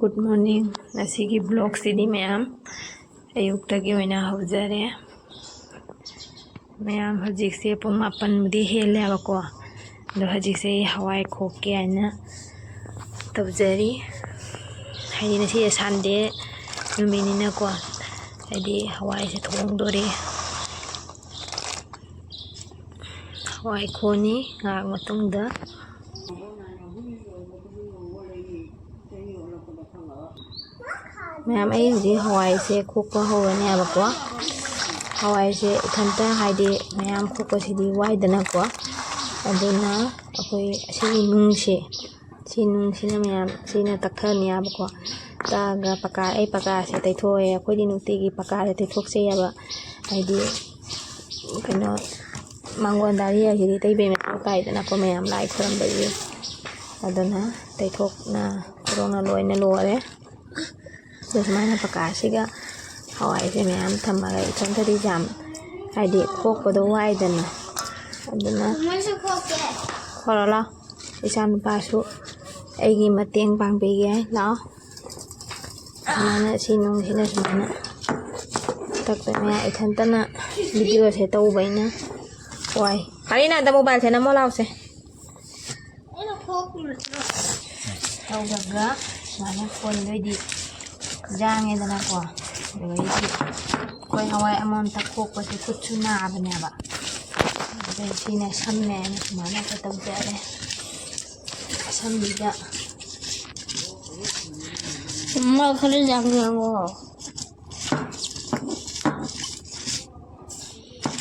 Good morning. Nasidi vlog sidi mayam. Ayuktagi oina hawjare. Mayam hajikse pung mapan mudi hele abako. Do hajikse hawai khokke aina taujari. Haidi nasi Sunday numinina ko. Haidi hawai se thongdori. Hawai khoni ngak matungda. Mayam ai hujik hawai se khokpa hawani abako. Hawai se ikhanta haidi mayam khokpa sidi waidana ko. Aduna akoi asigi nungse. Si nungsina mayam sina takthani abako. Taga paka se taithoe akoi di nutigi paka se taithokse yaba. Haidi kano mangon-dari asidi taibe mayam paidana ko mayam lai khurambagi. Aduna taithok na kurona loina lore. Semana pakasiga hawai se mayam thamaga ikhantadi jam haidi khokpado waidana aduna khorala isan pasu aigi mateng pangbige lao mana sinung sina semana takta maya ikhantana video se taubaina wai karina da mobile se na mo lao se taugaga mana phone loidi Jang itu nak ko, jadi koi hawai amon tak kok pasti kucuna abnya ba. Jadi sini samne mana kita taujari, sam juga. Mau kerja jangan ko.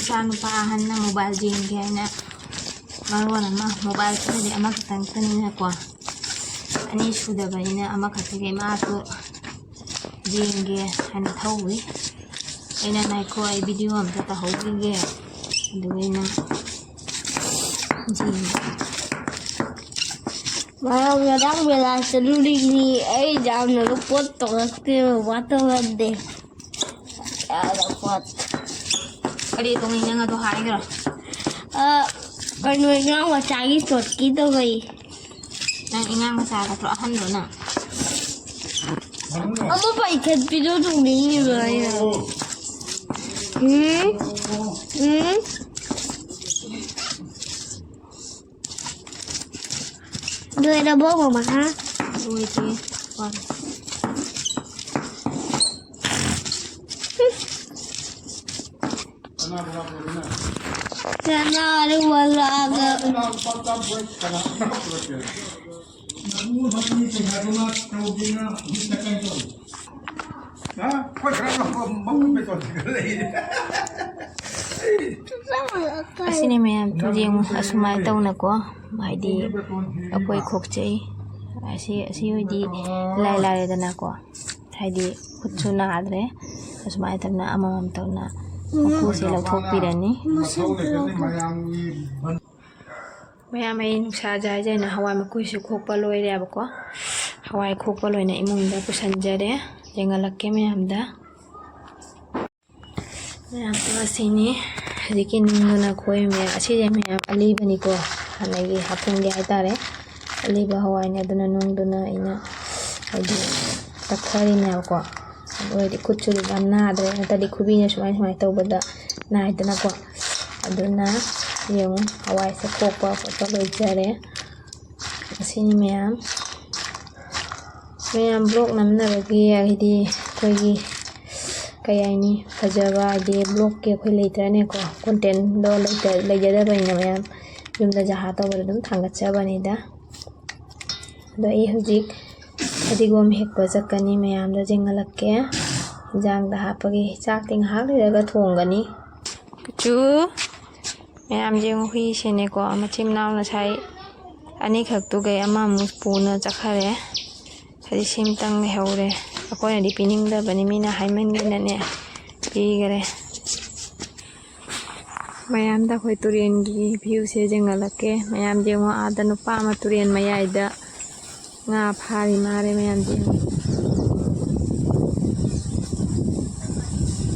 Jangan pahan na mobile jing kaya na. Baru nama mobile tu di amak tangkan ni ko. Ani sudah bayar amak kata masuk. Jinge hani thaui ena nai ko ai video am ta hogi ge duina jinge Mau yang bela seluruh ni, jam nak potong tu, potong ada, ada pot. kali tu ini ngah tu hari ke? Kalau yang macam ini sot kita gay. Yang ingat masa tu ahan tu na. Apa ikan video tu ni beraya? Dua ada bawa mana? Dua itu, one. Sana ada wala agak. Asini mayam tu yang asumai tahu nak ko, haidi apa ikut cai, asi di lai dan aku, haidi kucuna adre, asumai tahu na amam tahu na, aku sila kopi dani. Mayam ini saja na hawai makuisi kokpa loi dia bako, hawai kokpa loi na imung da kusanjare, jangan laki mayam da. Mayam tu asini. Jadi nunggu nak koi me asyik me ali bani ko hanagi hapung dia itare ali bahwa ini aduna nungduna ina jadi takhari me ko oi di kucuri banna adre tadi kubinya semai tahu beda nah itu nak ko aduna yang hawai se kopa foto lojare sini me blog namna lagi ya di koi kaya ini fajaba di blog ke koi leiterane ko content do yadaba ina mayam yumda jahata baradum thangatcha bani da do I hujik adigom hekpa jakani mayam da jengalakke jang da hapagi chak ting hak liraga thongani chu mayam jeng hui sene ko amachim naw na sai ani khak tu gai ama muspuna chakhare hadi simtang heure akoi na dipining da bani mina haiman gina ne pigare mayam da khoi turien gi view se jengalake mayam jengo ada nupa ma turien mayai da nga phari mare mayam jeng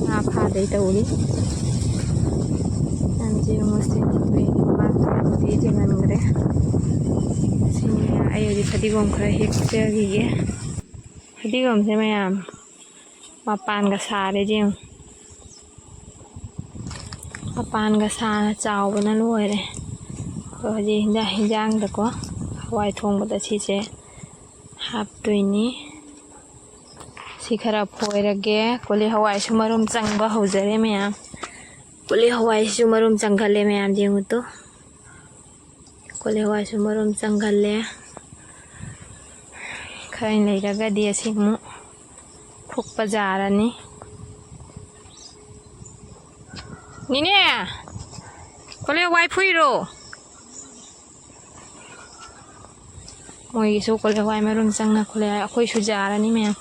nga pha dei tauri mayam jengo se ni ma ti jengan gre sini ayo di padigom khara hek se gi ge ꯐꯗꯤꯒꯣꯝꯁꯦ ꯃꯌꯥꯝ ꯃꯄꯥꯟꯒ ꯁꯥꯔꯦ ꯌꯦꯡꯉꯨ ꯃꯄꯥꯟꯒ ꯁꯥꯅ ꯆꯥꯎꯕꯅ ꯂꯣꯏꯔꯦ ꯍꯧꯖꯤꯛ ꯍꯤꯟꯖꯥꯡꯗꯀꯣ ꯍꯋꯥꯏ ꯊꯣꯡꯕꯗ ꯁꯤꯁꯦ ꯍꯥꯞꯇꯣꯏꯅꯤ ꯁꯤ ꯈꯔ ꯐꯣꯏꯔꯒꯦ ꯀꯣꯂꯤ ꯍꯋꯥꯏꯁꯨ ꯃꯔꯨꯝ ꯆꯪꯕ ꯍꯧꯖꯔꯦ ꯃꯌꯥꯝ ꯀꯣꯂꯤ ꯍꯋꯥꯏꯁꯤꯁꯨ ꯃꯔꯨꯝ ꯆꯪꯒꯜꯂꯦ ꯃꯌꯥꯝ ꯌꯦꯡꯉꯨꯇꯣ ꯀꯣꯂꯤ ꯍꯋꯥꯏꯁꯨ ꯃꯔꯨꯝ ꯆꯪꯒꯜꯂꯦ ꯈꯔ ꯂꯩꯔꯒꯗꯤ ꯑꯁꯤ ꯑꯃꯨꯛ ꯐꯨꯛꯄ ꯌꯥꯔꯅꯤ ꯅꯤꯅꯦ ꯀꯣꯂꯤ ꯍꯋꯥꯏ ꯐꯨꯏꯔꯣ ꯃꯣꯏꯒꯤꯁꯨ ꯀꯣꯂꯤ ꯍꯋꯥꯏ ꯃꯔꯨꯝ ꯆꯪꯅ ꯀꯣꯂꯤ ꯍꯋꯥꯏ ꯑꯩꯈꯣꯏꯁꯨ ꯌꯥꯔꯅꯤ ꯃꯌꯥꯝ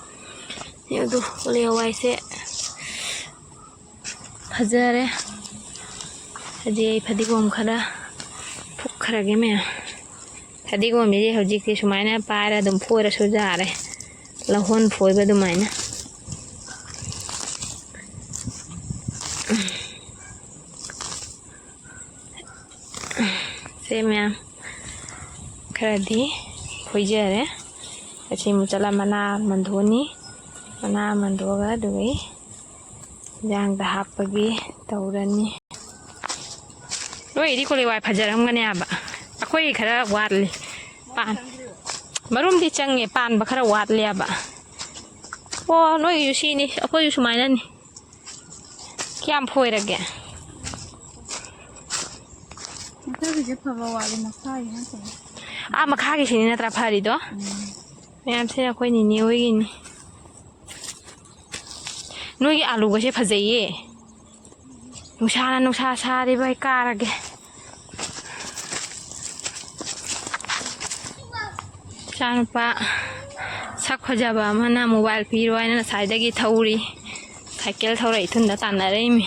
ꯑꯗꯨ ꯀꯣꯂꯤ ꯍꯋꯥꯏꯁꯦ ꯐꯖꯔꯦ ꯍꯧꯖꯤꯛ ꯐꯗꯤꯒꯣꯝ ꯈꯔ ꯐꯨꯛꯈ꯭ꯔꯒꯦ ꯃꯌꯥꯝ ꯐꯗꯤꯒꯣꯝꯁꯤꯗꯤ ꯍꯧꯖꯤꯛꯇꯤ ꯁꯨꯃꯥꯏꯅ ꯄꯥꯏꯔ ꯑꯗꯨꯝ ꯐꯣꯏꯔꯁꯨ ꯌꯥꯔꯦ ꯂꯧꯍꯣꯟ ꯐꯣꯏꯕ ꯑꯗꯨꯃꯥꯏꯅ ꯁꯦ ꯃꯌꯥꯝ ꯈꯔꯗꯤ ꯐꯣꯏꯖꯔꯦ ꯑꯁꯤ ꯃꯨꯆꯠꯂ ꯃꯅꯥ ꯃꯟꯊꯣꯛꯑꯅꯤ ꯃꯅꯥ ꯃꯟꯊꯣꯛꯑꯒ ꯑꯗꯨꯒ ꯏꯟꯖꯥꯡꯗ ꯍꯥꯞꯄꯒꯤ ꯇꯧꯔꯅꯤ ꯅꯣꯏꯒꯤꯗꯤ ꯀꯣꯂꯤ ꯍꯋꯥꯏ ꯐꯖꯔꯝꯒꯅꯦꯕ ꯑꯩꯈꯣꯏꯒꯤ ꯈꯔ ꯋꯥꯠꯂꯤ ꯃꯔꯨꯝꯗꯤ ꯆꯪꯉꯦ ꯄꯥꯟꯕ ꯈꯔ ꯋꯥꯠꯂꯦꯕ ꯑꯣ ꯅꯣꯏꯒꯤꯁꯨ ꯁꯤꯅꯤ ꯑꯩꯈꯣꯏꯁꯨ ꯁꯨꯃꯥꯏꯅꯅꯤ ꯀꯌꯥꯝ ꯐꯣꯏꯔꯒꯦ ꯃꯈꯥꯒꯤꯁꯦ ꯐꯕ ꯋꯥꯠꯂꯦ ꯃꯈꯥꯒꯤ ꯅꯠꯇꯦ ꯃꯈꯥꯒꯤꯁꯤꯅꯤ ꯅꯠꯇ꯭ꯔꯥ ꯐꯔꯤꯗꯣ ꯃꯌꯥꯝꯁꯦ ꯑꯩꯈꯣꯏ ꯅꯤꯅꯦ ꯍꯣꯏꯒꯤꯅꯤ ꯅꯣꯏꯒꯤ ꯑꯥꯂꯨꯒꯁꯦ ꯐꯖꯩꯌꯦ ꯅꯨꯡꯁꯥ ꯁꯥꯔꯤꯕ ꯑꯩ ꯀꯥꯔꯒꯦ ꯏꯆꯥꯅꯨꯄꯥ ꯁꯛ ꯐꯖꯕ ꯑꯃꯅ ꯃꯣꯕꯥꯏꯜ ꯄꯤꯔꯣ ꯍꯥꯏꯅ ꯉꯁꯥꯏꯗꯒꯤ ꯊꯧꯔꯤ ꯁꯥꯏꯀꯜ ꯊꯧꯔ ꯏꯊꯨꯟꯗ ꯇꯥꯟꯅꯔꯛꯏꯃꯤ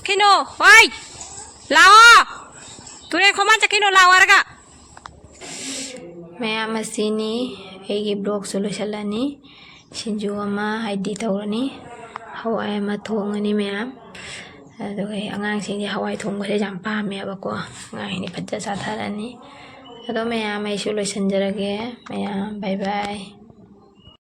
ꯀꯩꯅꯣ ꯍꯣꯏ ꯂꯥꯛꯑꯣ ꯇꯨꯔꯦꯟ ꯈꯣꯡꯕꯥꯟ ꯆꯠꯈꯤꯅꯣ ꯂꯥꯛꯑꯣ ꯍꯥꯏꯔꯒ ꯃꯌꯥꯝ ꯑꯁꯤꯅꯤ ꯑꯩꯒꯤ ꯕ꯭ꯂꯣꯛꯁꯨ ꯂꯣꯏꯁꯤꯜꯂꯅꯤ ꯁꯤꯡꯖꯨ ꯑꯃ ꯍꯥꯏꯗꯤ ꯇꯧꯔꯅꯤ ꯍꯋꯥꯏ ꯑꯃ ꯊꯣꯡꯉꯅꯤ ꯃꯌꯥꯝ ꯑꯗꯨꯒ ꯑꯉꯥꯡꯁꯤꯡꯗꯤ ꯍꯋꯥꯏ ꯊꯣꯡꯕꯁꯦ ꯌꯥꯝ ꯄꯥꯝꯃꯦꯕꯀꯣ ꯑꯉꯥꯡꯁꯤꯡꯗꯤ ꯐꯖ ꯆꯥꯊꯔꯅꯤ ꯑꯗꯣ ꯃꯌꯥꯝ ꯑꯩꯁꯨ ꯂꯣꯏꯁꯤꯟꯖꯔꯒꯦ ꯃꯌꯥꯝ ꯕꯥꯏ ꯕꯥꯏ